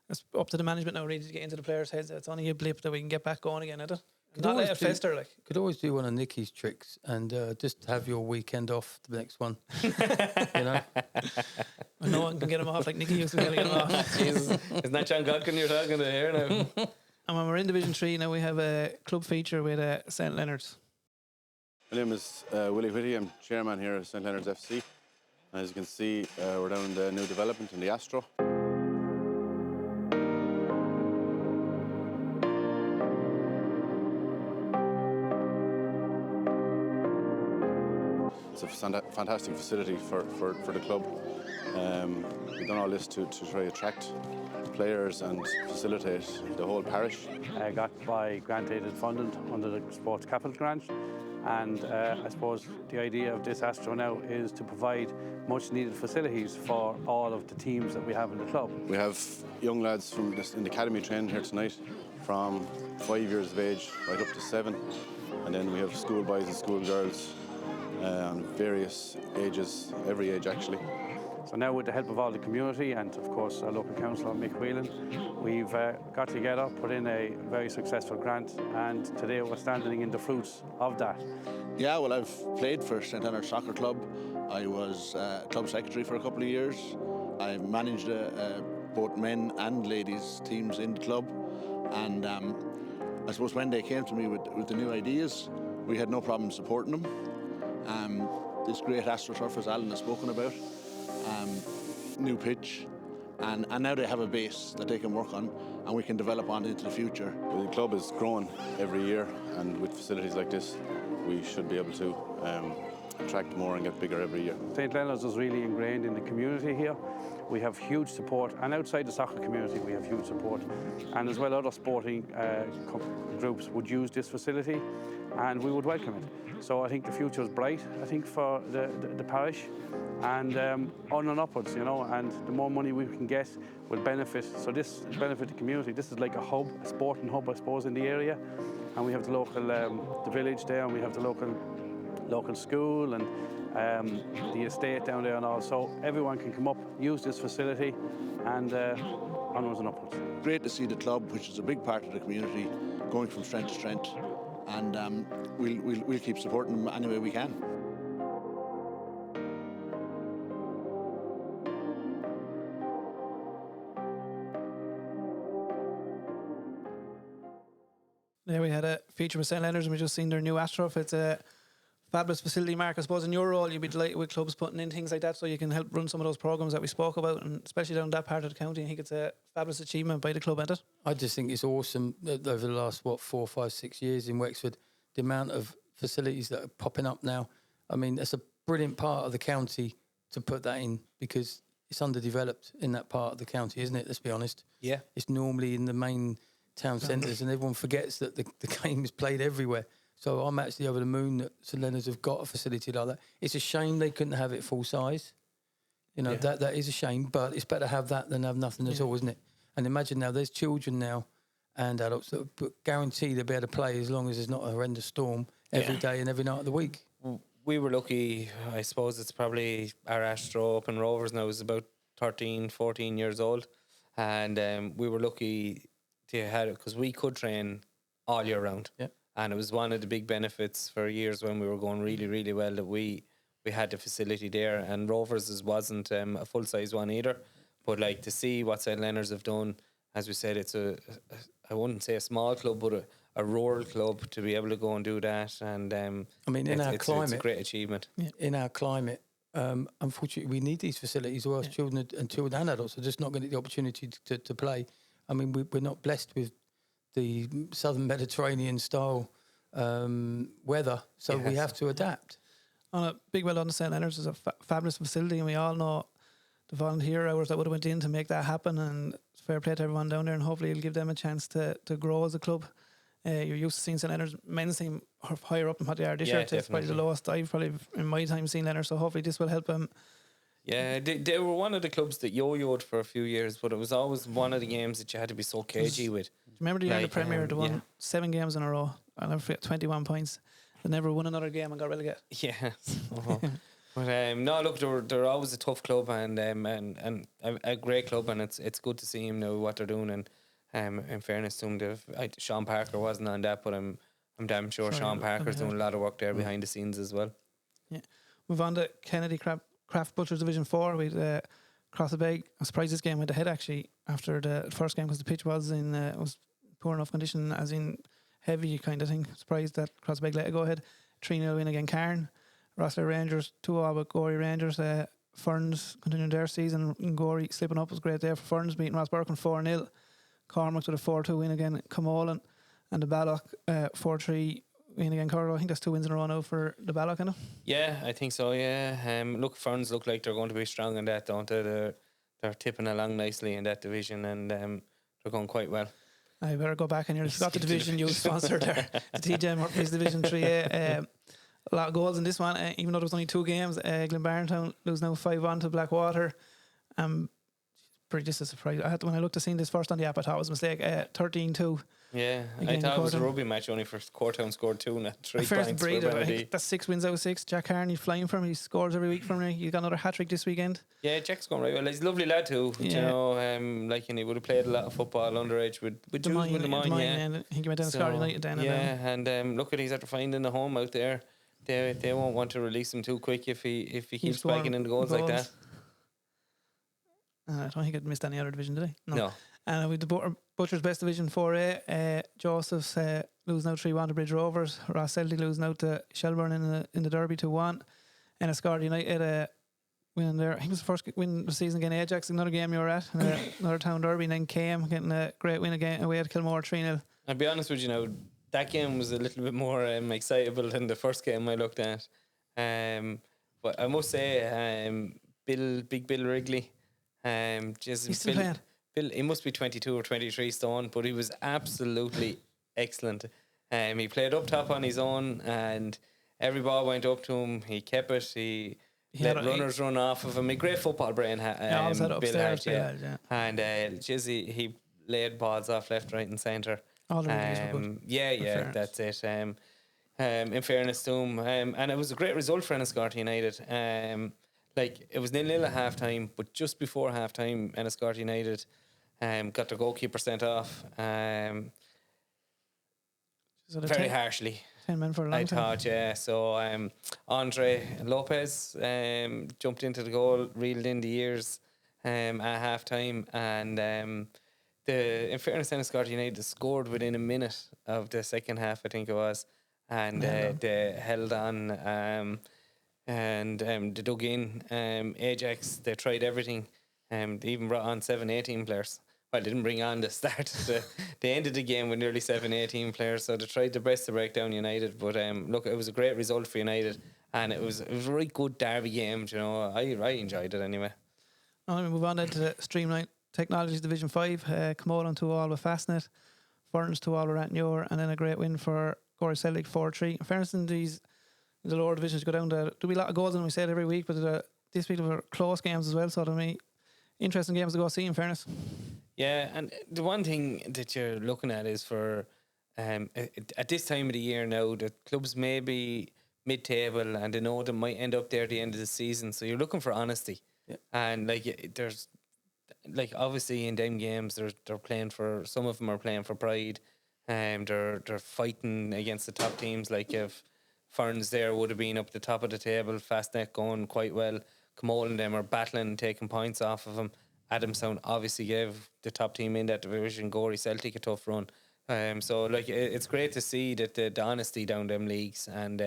[SPEAKER 3] it's up to the management now really to get into the players' heads. It's only a blip that we can get back going again, isn't it? Not let it fester, like.
[SPEAKER 2] Could always do one of Nicky's tricks and just have your weekend off the next one. You know?
[SPEAKER 1] Well, no one can get him off like Nicky used to be able to get him off.
[SPEAKER 3] Jesus. Isn't that John Godkin you're talking to here now?
[SPEAKER 1] And when we're in Division 3 now, we have a club feature with St. Leonard's.
[SPEAKER 4] My name is Willie Whitty. I'm chairman here at St. Leonard's FC. As you can see, we're down in the new development in the Astro. It's a fantastic facility for the club. We've done all this to try to attract players and facilitate the whole parish.
[SPEAKER 5] Got by grant-aided funding under the Sports Capital Grant. And I suppose the idea of this Astro now is to provide much needed facilities for all of the teams that we have in the club.
[SPEAKER 4] We have young lads in the academy training here tonight from 5 years of age right up to 7. And then we have schoolboys and schoolgirls on various ages, every age actually.
[SPEAKER 5] So now, with the help of all the community and of course our local councillor Mick Whelan, we've got together, put in a very successful grant, and today we're standing in the fruits of that.
[SPEAKER 6] Yeah, well, I've played for St Leonard's Soccer Club. I was club secretary for a couple of years. I managed both men and ladies teams in the club, and I suppose when they came to me with the new ideas, we had no problem supporting them. This great AstroTurf, as Alan has spoken about, new pitch, and now they have a base that they can work on and we can develop on into the future.
[SPEAKER 4] The club is growing every year, and with facilities like this, we should be able to attract more and get bigger every year.
[SPEAKER 5] St Leonard's is really ingrained in the community here. We have huge support, and outside the soccer community we have huge support. And as well, other sporting groups would use this facility and we would welcome it. So I think the future is bright, I think, for the parish, and on and upwards, you know, and the more money we can get will benefit. So this will benefit the community. This is like a hub, a sporting hub, I suppose, in the area. And we have the local, the village there, and we have the local school and the estate down there and all. So everyone can come up, use this facility, and onwards and upwards.
[SPEAKER 6] Great to see the club, which is a big part of the community, going from strength to strength, and we'll keep supporting them any way we can.
[SPEAKER 1] There we had a feature with St Leonard's, and we just seen their new AstroTurf. It's a fabulous facility, Mark. I suppose in your role, you'd be delighted with clubs putting in things like that, so you can help run some of those programs that we spoke about, and especially down that part of the county. I think it's a fabulous achievement by the club, isn't it?
[SPEAKER 2] I just think it's awesome that over the last 4, 5, 6 years in Wexford, the amount of facilities that are popping up now. I mean, that's a brilliant part of the county to put that in, because it's underdeveloped in that part of the county, isn't it? Let's be honest.
[SPEAKER 3] Yeah.
[SPEAKER 2] It's normally in the main town centres, and everyone forgets that the game is played everywhere. So I'm actually over the moon that St Leonard's have got a facility like that. It's a shame they couldn't have it full size. You know, that is a shame, but it's better have that than have nothing at all, isn't it? And imagine now, there's children now and adults that guarantee they'll be able to play as long as there's not a horrendous storm every day and every night of the week.
[SPEAKER 3] We were lucky. I suppose it's probably our Astro Open Rovers now is about 13, 14 years old, and we were lucky to have it because we could train all year round.
[SPEAKER 2] Yeah.
[SPEAKER 3] And it was one of the big benefits for years when we were going really, really well, that we had the facility there. And Rovers wasn't a full-size one either. But like, to see what St Leonard's have done, as we said, it's I wouldn't say a small club, but a rural club, to be able to go and do that. And
[SPEAKER 2] I mean, in our climate,
[SPEAKER 3] it's a great achievement.
[SPEAKER 2] Yeah. In our climate, unfortunately, we need these facilities, or else children and adults are just not going to get the opportunity to play. I mean, we're not blessed with the southern Mediterranean style weather, so we have to adapt.
[SPEAKER 1] On a big well done to St Leonard's is a fabulous facility, and we all know the volunteer hours that would have went in to make that happen, and it's fair play to everyone down there, and hopefully it'll give them a chance to grow as a club. You're used to seeing St Leonard's men's team higher up than what they are this year. It's probably the lowest I've probably in my time seen Leonard, so hopefully this will help them.
[SPEAKER 3] Yeah, they were one of the clubs that yo-yoed for a few years, but it was always one of the games that you had to be so cagey with.
[SPEAKER 1] Do you remember the year in the Premier, they won 7 games in a row? I'll never forget, 21 points. They never won another game and got relegated.
[SPEAKER 3] Yeah. But no, look, they're always a tough club and a great club, and it's good to see them now what they're doing. And in fairness to them, Sean Parker wasn't on that, but I'm damn sure Sean Parker's doing a lot of work there behind the scenes as well.
[SPEAKER 1] Yeah. Move on to Kennedy Craft Butchers Division 4 with Crossabeg. I'm surprised this game went ahead actually after the first game, because the pitch was in was poor enough condition, as in heavy kind of thing. Surprised that Crossabeg let it go ahead. 3-0 win against Cairn. Rosslare Rangers 2-0 with Gorey Rangers. Ferns continuing their season, and Gorey slipping up was great there for Ferns, beating Rossburkin 4-0. Cormac with a 4-2 win again Camolan, and the Balloch 4-3 win again Carlow. I think that's 2 wins in a row now for the Balloch, isn't it? Yeah,
[SPEAKER 3] I think so, yeah. Look, Ferns look like they're going to be strong in that, don't they? They're tipping along nicely in that division, and they're going quite well. I
[SPEAKER 1] better go back and you forgot the division you sponsored there. The TJ Murphy's Division 3A. A lot of goals in this one, even though there was only 2 games. Glenbarntown lose now 5-1 to Blackwater. pretty just a surprise. When I looked to see this first on the app, I thought it was a mistake. 13-2.
[SPEAKER 3] Yeah, I
[SPEAKER 1] Again,
[SPEAKER 3] thought it was a
[SPEAKER 1] Cortown.
[SPEAKER 3] rugby match only for Cortown scored 2 and 3
[SPEAKER 1] First
[SPEAKER 3] points
[SPEAKER 1] breed,
[SPEAKER 3] for
[SPEAKER 1] I
[SPEAKER 3] Benedict.
[SPEAKER 1] think that's 6 wins out of 6. Jack Harney flying for him. He scores every week for me. He got another hat trick this weekend.
[SPEAKER 3] Yeah, Jack's going right well. He's a lovely lad too. You
[SPEAKER 1] Yeah.
[SPEAKER 3] know, like, and he would have played a lot of football underage with Des Moines, yeah.
[SPEAKER 1] And I think he went down to Scotland United then.
[SPEAKER 3] Yeah, and look at he's after finding a home out there. They won't want to release him too quick if he keeps spiking in the goals like that.
[SPEAKER 1] I don't think I'd missed any other division today.
[SPEAKER 3] No.
[SPEAKER 1] And with the Butcher's Best Division 4A, Joseph's losing out 3-1 to Bridge Rovers. Ross Celtic losing out to Shelburne in the Derby 2-1. And Escard United winning there. I think it was the first win of the season against Ajax. Another game you were at. Another town derby. And then came getting a great win again away at Kilmore 3-0.
[SPEAKER 3] I'll be honest with you now, that game was a little bit more excitable than the first game I looked at. But I must say, Big Bill Wrigley,
[SPEAKER 1] He's still playing.
[SPEAKER 3] Bill, he must be 22 or 23 stone, but he was absolutely excellent. He played up top on his own, and every ball went up to him. He kept it. He let runners run off of him. A great football brain. Bill had, yeah. And he laid balls off left, right, and centre.
[SPEAKER 1] All the reviews were good.
[SPEAKER 3] Yeah, that's it. In fairness to him, and it was a great result for Enniscorthy United. Like, it was 0-0 at half time, but just before half time, Enniscorthy United got their goalkeeper sent off very harshly.
[SPEAKER 1] 10 men for a long
[SPEAKER 3] I
[SPEAKER 1] time.
[SPEAKER 3] thought, yeah. So Andre Lopez jumped into the goal, reeled in the ears at half time, and in fairness, Enniscorthy United scored within a minute of the second half, I think it was, and they held on. And they dug in. Ajax, they tried everything. They even brought on 7-18 players. Well, they didn't bring on the start. They ended the game with nearly 7-18 players, so they tried their best to break down United. But look, it was a great result for United, and it was a very good derby game. You know, I enjoyed it anyway.
[SPEAKER 1] Now we move on then to the Streamline Technologies Division 5. Camolan 2-all with Fastnet, Ferns 2-all with Ratnure, and then a great win for Gorey Celtic 4-3. In fairness, in the lower divisions go down there'll be a lot of goals, and we say it every week, but this week there were close games as well, so there'll be interesting games to go see, in fairness.
[SPEAKER 3] Yeah, and the one thing that you're looking at is for at this time of the year now, the clubs may be mid-table and they know they might end up there at the end of the season, so you're looking for honesty. Yeah. And there's obviously in them games they're playing for, some of them are playing for pride, they're fighting against the top teams. Like if Ferns there would have been up the top of the table, Fastnet going quite well. Camolan and them are battling, taking points off of them. Adamstown obviously gave the top team in that division, Gorey Celtic, a tough run. So it's great to see that the honesty down them leagues and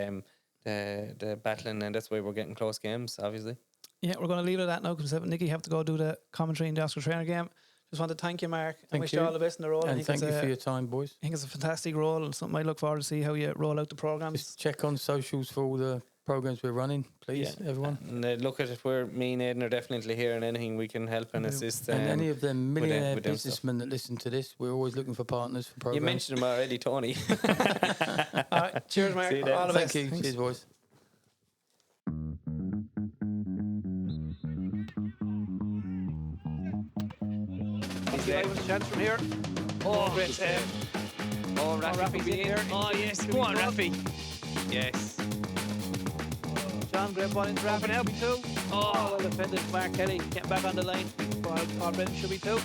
[SPEAKER 3] the battling, and that's why we're getting close games, obviously. Yeah,
[SPEAKER 1] we're going to leave it at that now because Nicky have to go do the commentary in the Oscar Traynor game. Just want to thank you, Mark. I wish you all the best in the role.
[SPEAKER 2] And thank you for your time, boys.
[SPEAKER 1] I think it's a fantastic role and something I look forward to see how you roll out the programmes.
[SPEAKER 2] Just check on socials for all the programs we're running, please, everyone.
[SPEAKER 3] And look at it, me and Aidan are definitely here, and anything we can help and assist.
[SPEAKER 2] And any of them millionaire businessmen that listen to this, we're always looking for partners for programs.
[SPEAKER 3] You mentioned them already, Tony.
[SPEAKER 1] All right, cheers, Mark. All the best.
[SPEAKER 2] Thank you. Thanks. Cheers, boys.
[SPEAKER 5] Davis chance from here.
[SPEAKER 3] Oh, great save. Oh, Rafi's in here. Oh, yes. Go on, Rafi. Yes.
[SPEAKER 1] John, great ball into Rafi now, be 2. Oh, well defended. Mark Kelly getting back on the line. Paul Brennan should be 2.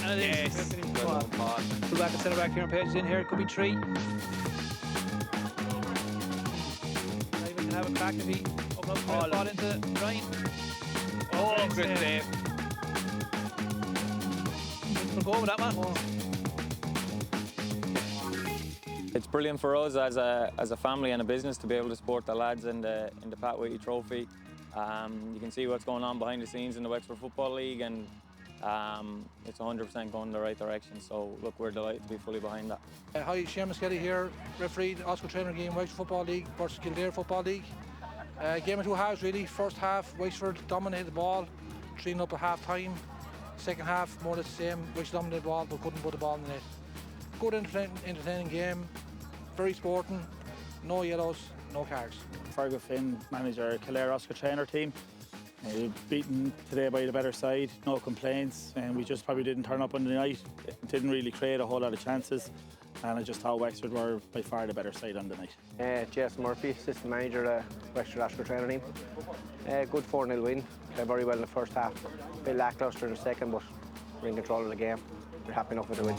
[SPEAKER 1] And it is. Well done, Paul. Go back and centre back here on Page's in here. It could be 3. Even can have a crack if he open up the ball into Ryan.
[SPEAKER 3] Oh, good save.
[SPEAKER 1] We'll go with that, man.
[SPEAKER 7] It's brilliant for us as a family and a business to be able to support the lads in the Pat Whitty Trophy. You can see what's going on behind the scenes in the Wexford Football League, and it's 100% going in the right direction. So look, we're delighted to be fully behind that.
[SPEAKER 8] Hi, Seamus Kelly here, referee Oscar Traynor game, Wexford Football League versus Kildare Football League. Game of 2 halves really. First half, Wexford dominated the ball, 3-0 up at half time. Second half, more or less the same. Wexford dominated the ball but couldn't put the ball in the net. Good entertaining game, very sporting, no yellows, no cards.
[SPEAKER 9] Fergus Finn, manager Kildare Oscar Traynor team. Beaten today by the better side, no complaints, and we just probably didn't turn up on the night. Didn't really create a whole lot of chances, and I just thought Wexford were by far the better side on the night.
[SPEAKER 10] Jason Murphy, assistant manager of Wexford Oscar Traynor team. Good 4-0 win. Played very well in the first half. A bit lacklustre in the second, but we're in control of the game. We're happy enough with the win.